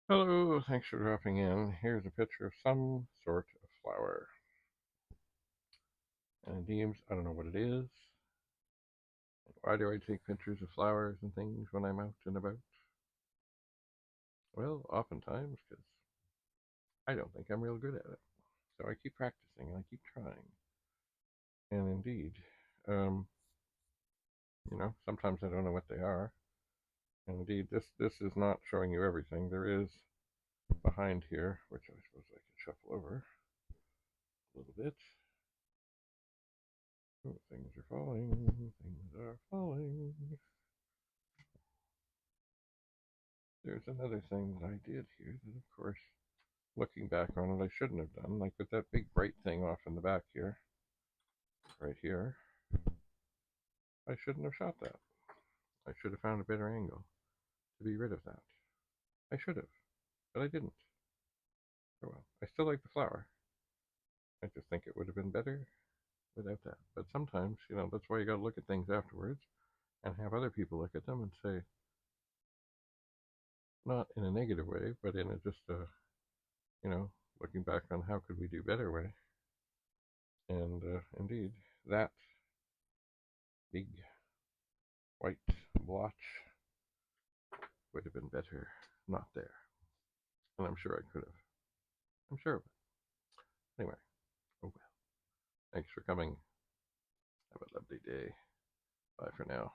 Hello, thanks for dropping in. Here's a picture of some sort of flower. And it seems, I don't know what it is. Why do I take pictures of flowers and things when I'm out and about? Well, oftentimes because I don't think I'm real good at it. So I keep practicing and I keep trying. And indeed, um, sometimes I don't know what they are. And indeed, this is not showing you everything. There is behind here, which I suppose I could shuffle over a little bit. Oh, things are falling. Things are falling. There's another thing that I did here that, of course, looking back on it, I shouldn't have done. Like with that big bright thing off in the back here, right here, I shouldn't have shot that. I should have found a better angle to be rid of that. I should have, but I didn't. Oh well. I still like the flower. I just think it would have been better without that. But sometimes, that's why you gotta look at things afterwards and have other people look at them and say, not in a negative way, but in a just a, you know, looking back on how could we do better way. And indeed, that big white blotch would have been better not there. And I'm sure I could have. I'm sure of it. Anyway, oh well. Thanks for coming. Have a lovely day. Bye for now.